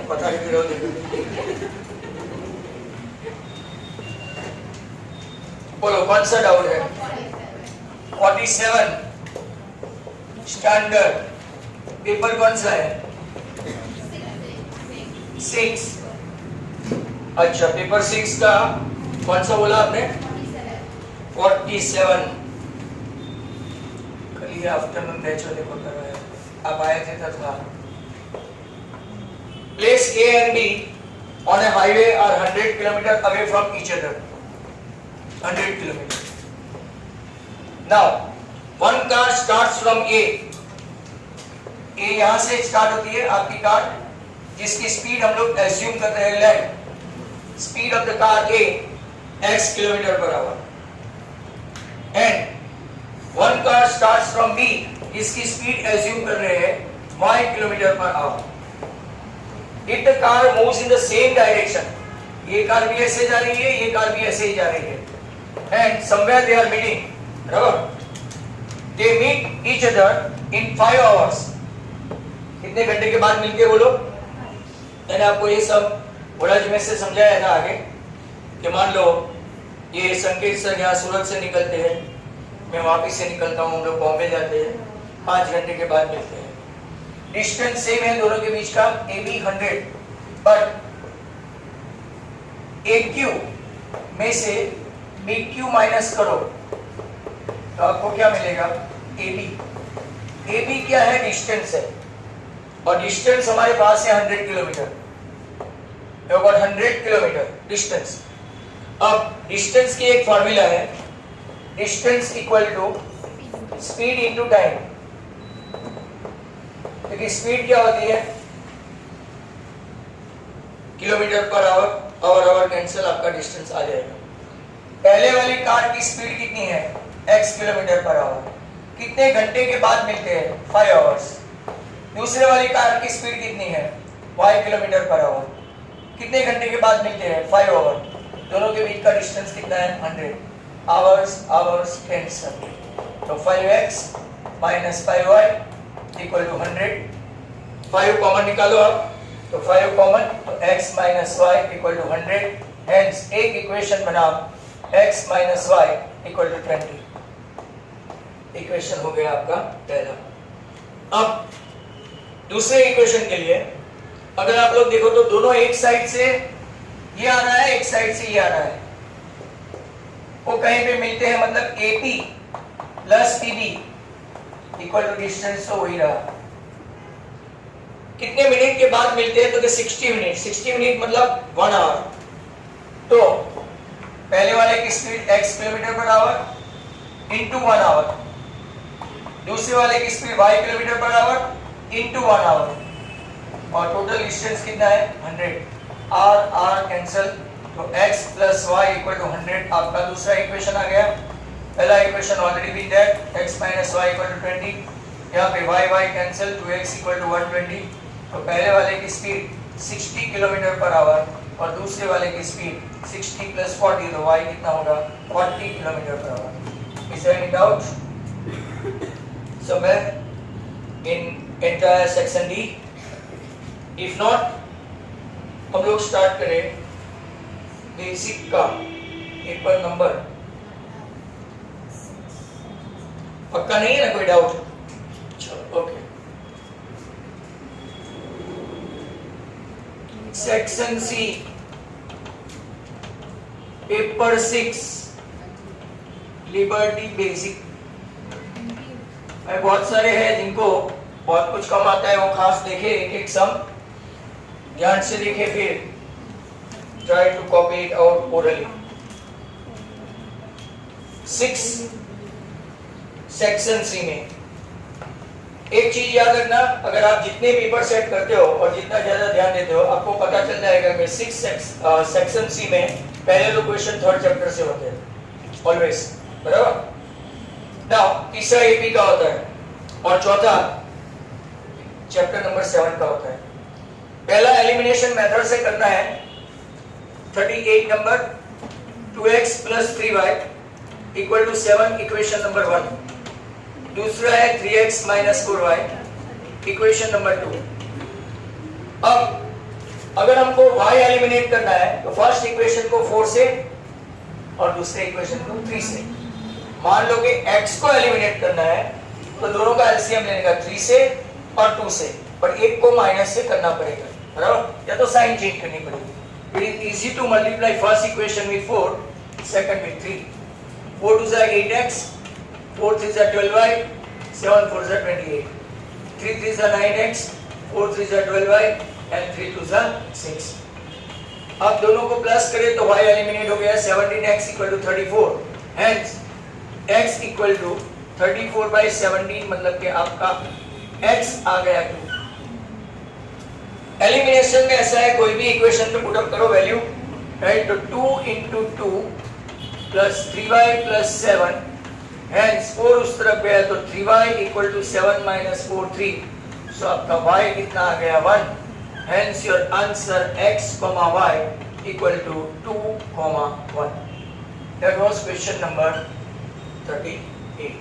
पता नहीं फिर बोलो कौन सा डाउट है? 47 स्टैंडर्ड पेपर कौन सा है? 6। अच्छा पेपर 6 का कौन सा बोला आपने? 47। कल ये आफ्टरनून बैच वाले को करवाया, आप आए थे तब था। Place A and B on a highway are 100 km away from each other. 100 km. Now, one car starts from A. A यहाँ से स्टार्ट होती है आपकी कार, जिसकी स्पीड हम लोग एज्यूम कर रहे हैं land. Speed of the car A x km/h. And one car starts from B, जिसकी स्पीड एज्यूम कर रहे हैं y km/h. If the car moves in the same direction, ये कार भी ऐसे जा रही है, ये कार भी ऐसे ही जा रही है, and somewhere they are meeting, बराबर? They meet each other in 5 hours. कितने घंटे के बाद मिलके बोलो? मैंने आपको ये सब बड़ा जिम्मे से समझाया था आगे कि मान लो ये संकेत सर यहाँ सूरत से निकलते हैं, मैं वापिस से निकलता हूँ, हम लोग बॉम्बे जाते हैं, 5 घंटे के बाद मिलते हैं। डिस्टेंस सेम है दोनों के बीच का, AB 100, बट AQ में से BQ माइनस करो तो आपको क्या मिलेगा? AB। AB क्या है? डिस्टेंस है, और डिस्टेंस हमारे पास है 100 किलोमीटर, 100 किलोमीटर डिस्टेंस। अब डिस्टेंस की एक फॉर्मूला है, distance equal to speed into time. क्योंकि स्पीड क्या होती है? km/h, आवर कैंसिल, आपका डिस्टेंस आ जाएगा। पहले वाली कार की स्पीड कितनी है? x km/h। कितने घंटे के बाद मिलते हैं? 5 hours। दूसरे वाली कार की स्पीड कितनी है? y km/h। कितने घंटे के बाद मिलते हैं? 5 hours। दोनों के बीच का डिस्टेंस कितना है? 100। आवर्स कैंसिल, तो 5x minus 5y equal to 100। 5 common निकालो आप, तो 5 कॉमन, तो x minus y equal to 100। Hence एक इक्वेशन बनाओ, x minus y equal to 20। Equation हो गया आपका पहला। अब दूसरे इक्वेशन के लिए अगर आप लोग देखो तो दोनों एक साइड से ये आ रहा है, एक साइड से ये आ रहा है, वो कहीं पे मिलते हैं, मतलब AP plus PB equal to distance, तो वही रहा। कितने मिनट के बाद मिलते हैं? तो 60 मिनट। 60 मिनट मतलब 1 आवर। तो पहले वाले की speed x km/h into 1 our, दूसरे वाले की speed y km/h into 1 hour, और टोटल डिस्टेंस कितना है? 100। r कैंसिल, तो x plus y equal to 100 आपका दूसरा इक्वेशन आ गया। पहला equation already been that, x minus y equal to 20, यहाँ पे y cancel, 2x equal to 120। तो पहले वाले की स्पीड 60 km/h और दूसरे वाले की स्पीड 60 प्लस 40, तो y कितना होगा? 40 km/h। Is there any doubt? Somewhere in entire section D? If not, हम लोग स्टार्ट करें बेसिक का पेपर नंबर। पक्का नहीं है ना, कोई डाउट? चलो okay. Section C paper 6 liberty basic. बहुत सारे हैं जिनको बहुत कुछ कम आता है, वो खास देखे, एक एक सम ध्यान से देखे, फिर try to copy it out orally. 6 section C में एक चीज याद रखना, अगर आप जितने पेपर सेट करते हो और जितना ज्यादा ध्यान देते हो, आपको पता चल जाएगा कि 6 सेक्शन सी में पहले दो क्वेश्चन थर्ड चैप्टर से होते हैं ऑलवेज, बराबर। नाउ तीसरा एपी का होता है और चौथा चैप्टर नंबर 7 का होता है। पहला एलिमिनेशन मेथड से करना है, 38 number 2x plus 3y equal to 7 equation number 1। दूसरा है 3x minus 4y equation number 2। अब अगर हमको y एलिमिनेट करना है तो फर्स्ट इक्वेशन को 4 से और दूसरे इक्वेशन को 3 से। मान लो कि x को एलिमिनेट करना है तो दोनों का एलसीएम लेने का 3 से और 2 से, पर एक को माइनस से करना पड़ेगा, बराबर, या तो साइन चेंज करनी पड़ेगी। It is easy to multiply first equation with 4, second with 3। 4 2 is 8x, 4 3 is 12y, 7 4 is 28, 3 3 is 9x, 4 3 is 12y and 3 2 is 6। अब दोनों को प्लस करें तो y एलिमिनेट हो गया, 17x equal to 34, hence x equal to 34 by 17, मतलब कि आपका x आ गया 2। एलिमिनेशन में ऐसा है, कोई भी इक्वेशन में पुट अप करो वैल्यू, राइट, तो 2 into 2 plus 3y plus 7, hence 4 उस तरफ गया तो 3y equal to 7 minus 4 3, so आपका y कितना आ गया 1, hence your answer x comma y equal to 2 comma 1। that was question number 38।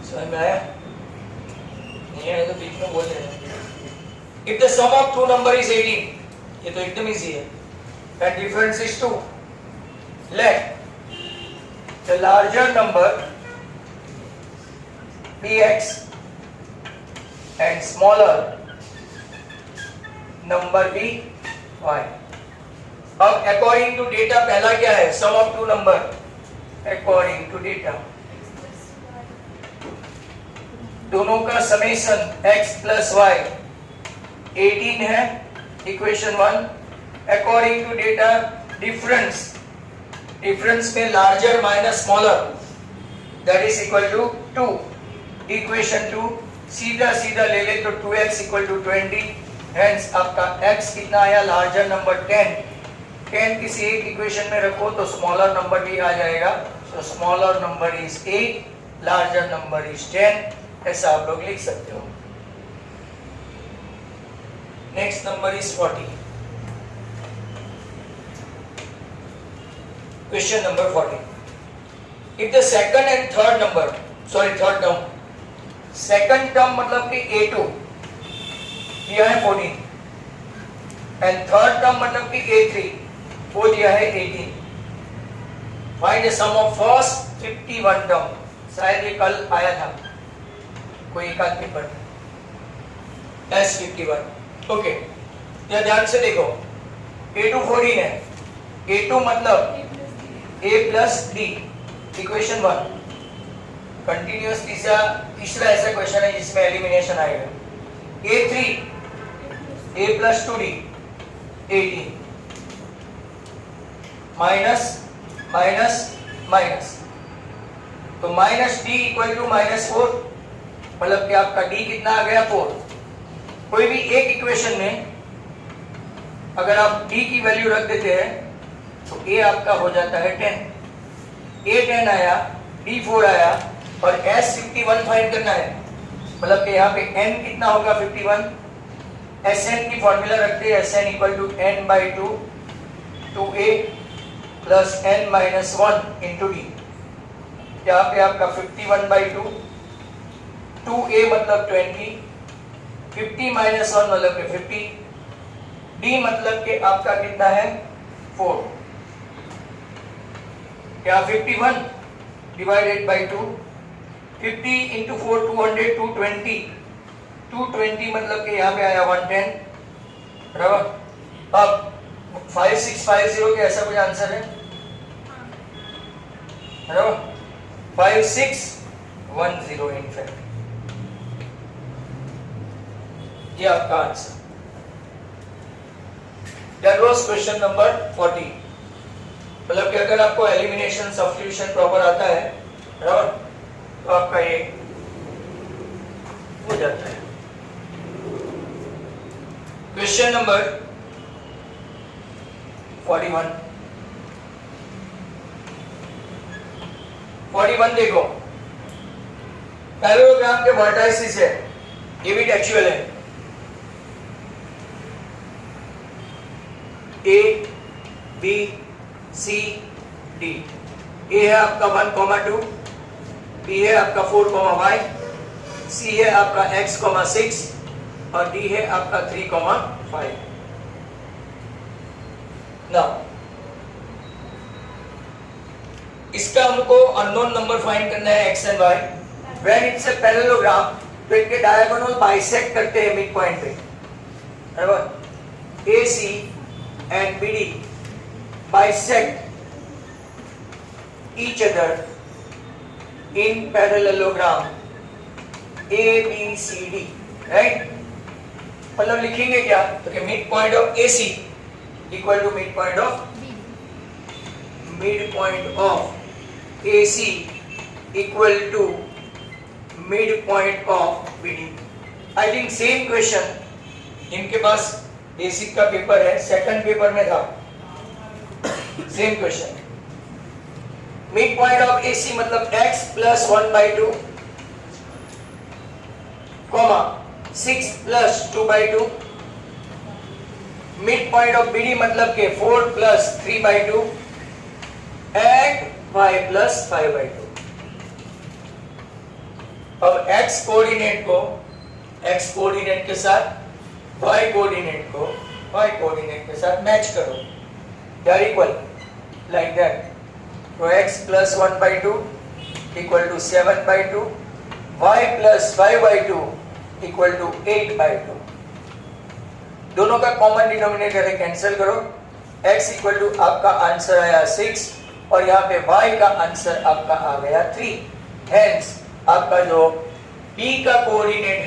समझ में आया? नहीं आया तो बीच में बोल देना। If the sum of two number is 18, ये तो एकदम इजी है, and difference is 2, let the larger number be x and smaller number be y। अब according to data पहला क्या है, sum of two number, according to data दोनों का समेशन x plus y 18 है, equation 1। According to data difference में larger minus smaller, that is equal to 2, equation 2 सीधा सीधा ले ले तो 2x इक्वल टू 20, हेंस आपका x कितना आया, लार्जर नंबर 10। 10 किसी एक इक्वेशन में रखो तो स्मॉलर नंबर भी आ जाएगा, तो smaller number is 8, larger number is 10, ऐसा आप लोग लिख सकते हो। Next number is 40. Question number 40. If the second and third number, third term, second term मतलब कि A2 दिया है 14, and third term मतलब कि A3 वो दिया है 18। Find the sum of first 51 term। शायद ये कल आया था कोई एक आदमी पर, S51। ओके, या ध्यान से देखो, A2 14 है, A2 मतलब A plus D, equation 1। Continuous तीसरा ऐसा क्वेश्चन है जिसमें एलिमिनेशन आएगा। A3 A plus 2D 18 minus minus minus, तो माइनस D इक्वल टू -4, मतलब कि आपका D कितना आ गया 4। कोई भी एक इक्वेशन में अगर आप d की वैल्यू रख देते हैं तो a आपका हो जाता है 10। a 10 आया, d 4 आया और s 51 फाइंड करना है, मतलब कि यहाँ पे n कितना होगा 51। Sn की फॉर्मूला रखते हैं, Sn equal to n by 2 2a plus n minus 1 into d. यहाँ पे आपका 51 बाई 2, 2a मतलब 20, 50 माइनस 1 मतलब कि 50, d मतलब कि आपका कितना है 4, क्या 51 डिवाइडेड बाई 2, 50 इंटू 4 200, 220, 220 मतलब कि यहाँ पे आया 110, बराबर। अब 5650 के ऐसा कुछ आंसर है, बराबर, 5610 इन फैक्ट, ये आपका answer. That was question number 40। मतलब कि अगर आपको एलिमिनेशन सब्स्टिट्यूशन प्रॉपर आता है, बराबर, तो आपका ये हो जाता है। Question number 41। 41 देखो, पैरेललोग्राम के वर्टाइसिस है, ये भी एक्चुअल है, A, B, C, D। A है आपका 1,2, B है आपका 4,y, C है आपका x, 6 और D है आपका 3,5। नाउ इसका हमको अननोन नंबर फाइंड करना है x and y। When it's a parallelogram तो इनके डायगोनल बाइसेक्ट करते हैं मिड पॉइंट पे, बराबर। AC and BD bisect each other in parallelogram ABCD, right. मतलब लिखेंगे क्या, तो कि mid point of AC equal to mid point of AC equal to mid point of BD। I think same question इनके पास basic का paper है, second paper में था same question. Mid point of AC मतलब x plus 1/2 comma 6 plus 2/2। Mid point of BD मतलब के 4 plus 3/2 and y plus 5/2। अब x कोऑर्डिनेट के साथ y कोऑर्डिनेट के साथ मैच करो, they are equal like that. तो x plus 1/2 equal to 7/2, y plus 5/2 equal to 8/2। दोनों का कॉमन डिनोमिनेटर है, कैंसिल करो। x इक्वल टू आपका आंसर आया 6 और यहाँ पे y का आंसर आपका आ गया 3। हेंस आपका जो b का कोऑर्डिनेट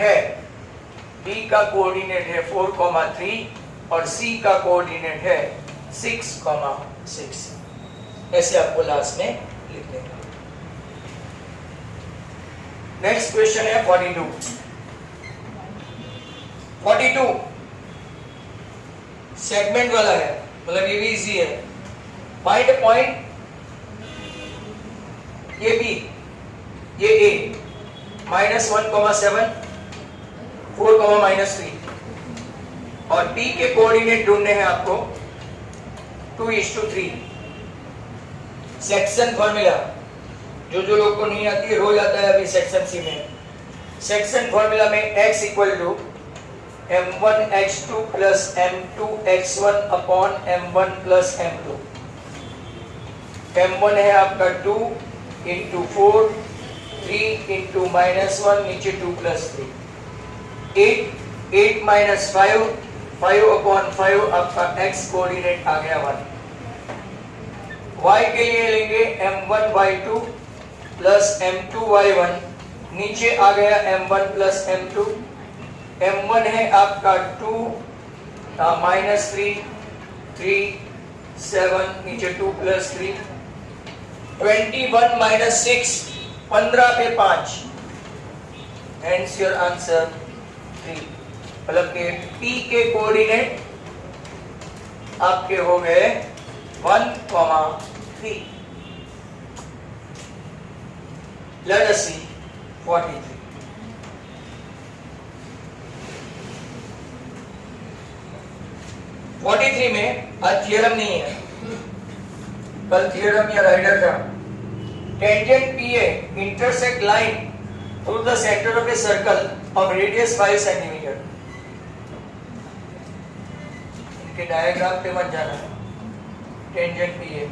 है 4,3 और c का कोऑर्डिनेट है 6,6। ऐसे आपको लास्ट में लिख देंगे। नेक्स्ट क्वेश्चन है 42 सेगमेंट वाला है, मतलब ये भी इजी है। फाइंड अ पॉइंट ये B ये A -1,7 4,-3 और P के कोऑर्डिनेट ढूंढने हैं आपको 2:3। सेक्शन फॉर्मूला जो लोग को नहीं आती है रोज आता है अभी सेक्शन सी में। सेक्शन फॉर्मूला में x equal to m1x2 plus m2x1 upon m1 plus m2। m1 है आपका 2 इंटू 4 3 इंटू -1 नीचे 2 प्लस 3 8 माइनस 5 अपॉन 5 आपका x कोऑर्डिनेट आ गया 1। y के लिए लेंगे m1y2 प्लस m2y1 नीचे आ गया m1 प्लस m2। m1 है आपका 2 -3 3 7 नीचे 2 प्लस 3 21 माइनस 6 15 पे 5 हेंस योर आंसर 3। मतलब के p के कोऑर्डिनेट आपके हो गए 1,3। Let us see 43। में आज थियरम नहीं है, कल थियरम या राइडर था। Tangent PA intersect line through the centre of a circle of radius 5 centimetre. इनके डायग्राम पे मत जाना है। टेंजेंट PA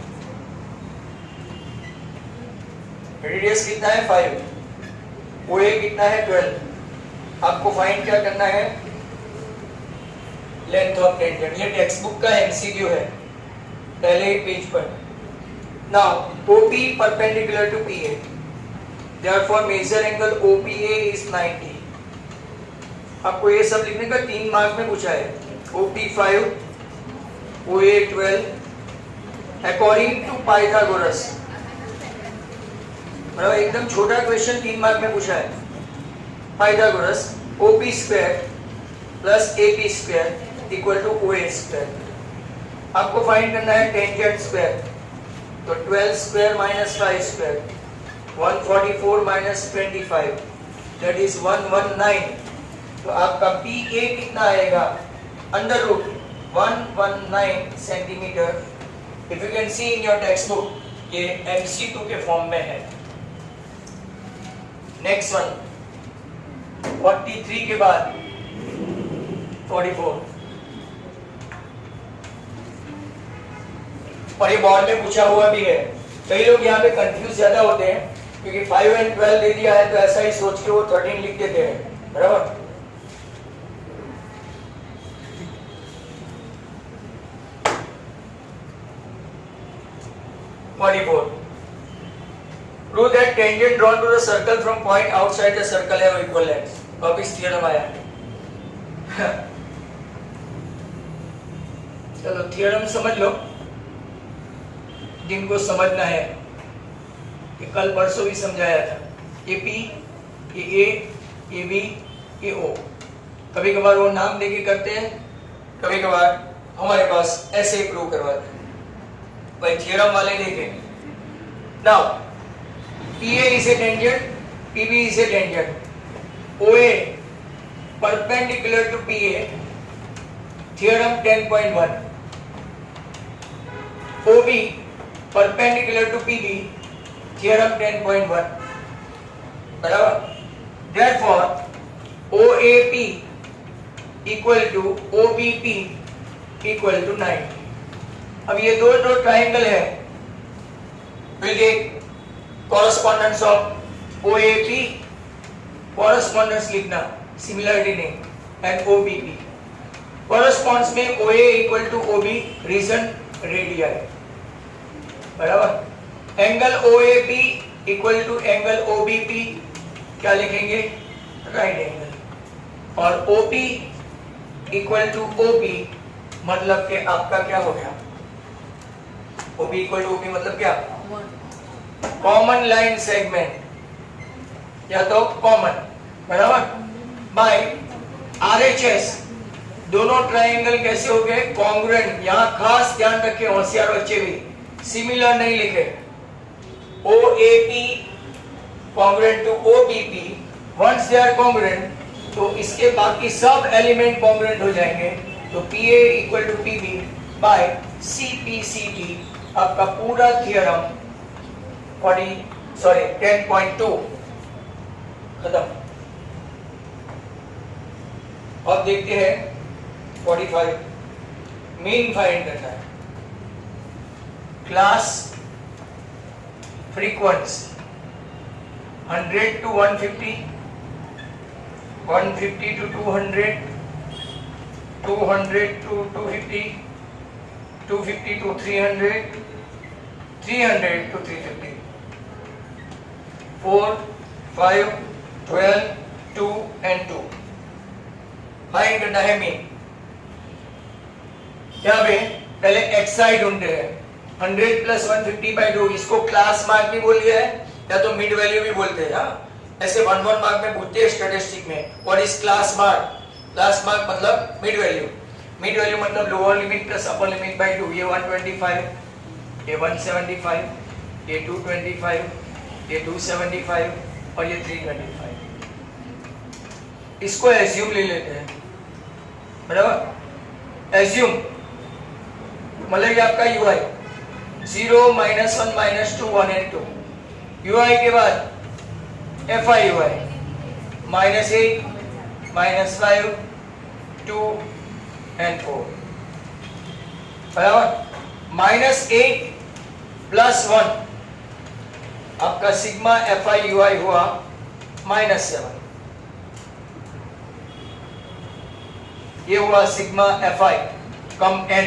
रेडियस कितना है 5, OA कितना है 12। आपको फाइंड क्या करना है, लेंथ ऑफ टेंजेंट। ये टेक्स्ट बुक का MCQ है पहले ही पेज पर। Now OP perpendicular to PA, therefore measure angle OPA is 90। आपको ये सब लिखने का 3 मार्क में पूछा है। OP 5 OA 12 according to Pythagoras. मतलब एकदम छोटा क्वेश्चन 3 मार्क में पूछा है। Pythagoras OP square plus AP square equal to OA square. आपको फाइंड करना है टेंजेंट स्क्वायर। तो 12 स्क्वायर माइनस 5 स्क्वायर 144 माइनस 25 दैट इज 119। तो आपका PA कितना आएगा, under root 119 centimetre. If you can see in your text book, ये MCQ के फॉर्म में है। नेक्स्ट वन 43 के बाद 44। और ये बोर्ड में पूछा हुआ भी है। कई लोग यहाँ पे कंफ्यूज ज्यादा होते हैं क्योंकि 5 और 12 दे दिया है तो ऐसा ही सोच के वो 13 लिख देते हैं, बराबर। Prove that tangent drawn to the circle from point outside the circle have equal lengths. अब इस थ्योरम आया। चलो थ्योरम समझ लो जिनको समझना है, कि कल परसों भी समझाया था। ये P, ये A, ये B, ये O। कभी कभार वो नाम देके करते हैं, कभी कभार हमारे पास ऐसे प्रूव करवाते हैं। भाई थ्योरम वाले देखें। Now PA is a tangent, PB is a tangent. OA perpendicular to PA, theorem 10.1. OB perpendicular to PB, theorem 10.1. बराबर। Therefore OAP equal to OBP equal to 90. अब ये दो ट्राइंगल है, will get correspondence of OAP, correspondence लिखना, similarity नहीं, and OBP corresponds में OA equal to OB, reason radii, बराबर। Angle OAP equal to angle OBP क्या लिखेंगे, राइट एंगल, और OP equal to OB मतलब कि आपका क्या हो गया, OB equal to OP मतलब क्या, कॉमन लाइन सेगमेंट या तो कॉमन, बराबर, बाय RHS। दोनों ट्राइंगल कैसे हो गए, कॉन्ग्रुएंट। यहां खास ध्यान रखें, होशियार बच्चे भी, सिमिलर नहीं लिखे। OAP congruent to OBP, once they are congruent तो इसके बाकी सब एलिमेंट कॉन्ग्रुएंट हो जाएंगे। तो PA equal to PB by CPCD, आपका पूरा थियरम 10.2 खत्म। अब देखते हैं 45, मीन फाइंड करना है। Class frequency 100 to 150, 150 to 200, 200 to 250, 250 to 300, 300 to 350, 4, 5, 12, 2 and 2 find करना है मीन। यहाँ पे पहले xi ढूंढते हैं। 100 plus 150/2, इसको क्लास मार्क भी बोल गया है या तो मिड वैल्यू भी बोलते हैं। ऐसे 1 मार्क में पूछते हैं स्टैटिस्टिक में, what is class mark. Class mark मतलब मिड वैल्यू, मिड वैल्यू मतलब lower limit plus upper limit by 2। ये 125, ये 175, ये 225, ये 275 और ये 325। इसको एज्यूम ले लेते हैं, बराबर। एज्यूम मतलब ये आपका UI 0, -1, -2, 1 and 2। UI के बाद FIUI -8, -5, 2 and 4, बराबर। -8 + 1 आपका सिग्मा FIUI हुआ -7, ये हुआ सिग्मा FI कम n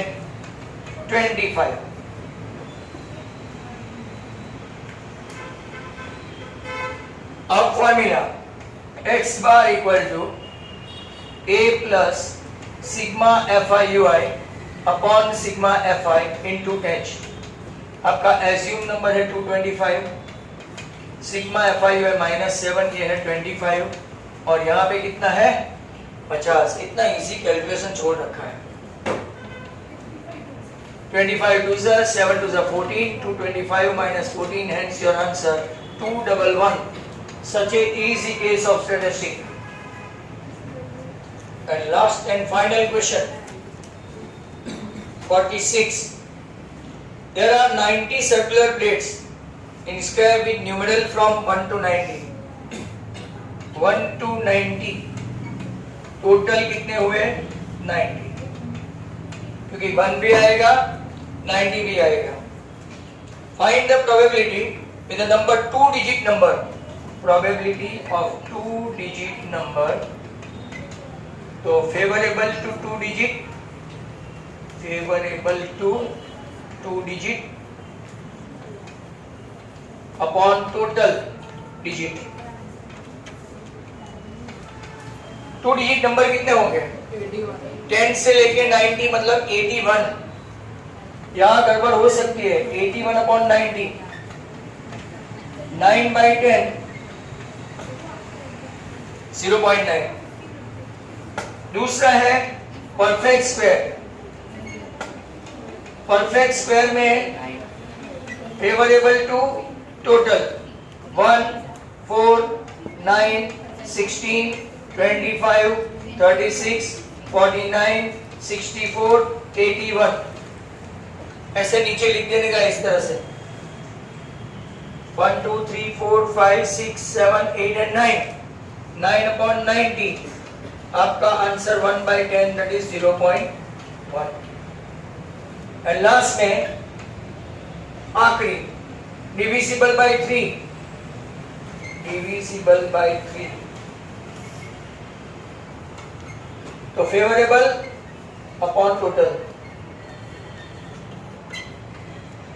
25। अब formula x bar equal to a plus sigma FIUI upon sigma FI into h। आपका एज्यूम नंबर है 225, सिग्मा FIUI -7, ये है 25 और यहाँ पे कितना है 50। इतना इजी कैलकुलेशन छोड़ रखा है। 25 2 7 2 14, 225 - 14, hence your answer 211. Such a easy case of statistic. And last and final question, 46. There are 90 circular plates in square with numeral from 1 to 90. 1 to 90 total कितने हुए 90, क्योंकि 1 भी आएगा 90 भी आएगा। Find the probability with a number 2-digit number. Probability of 2-digit number. तो favorable to 2-digit, favorable to 2-digit upon total digit. 2-digit number कितने होंगे? 10 से लेके 90 मतलब 81. यहाँ गड़बड़ हो सकती है. 81 अपॉन 90, 9/10, 0.9. दूसरा है परफेक्ट स्क्वायर. परफेक्ट स्क्वायर में फेवरेबल टू टोटल 1, 4, 9, 16, 25, 36, 49, 64, 81. ऐसे नीचे लिख देने का इस तरह से 1, 2, 3, 4, 5, 6, 7, 8 and 9. 9 upon 90. आपका answer 1/10 that is 0.1. and last में आखिरी divisible by 3. divisible by 3. तो फेवरेबल अपॉन टोटल.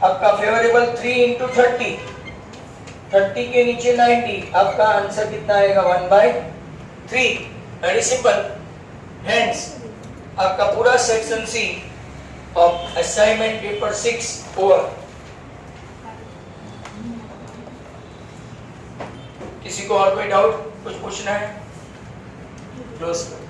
आपका फेवरेबल 3 into 30. 30 के नीचे 90. आपका आंसर कितना आएगा? 1/3. Very simple. हेंस आपका पूरा section C of assignment paper 6 over. किसी को और कोई डाउट, कुछ पूछना है? क्लोज करो.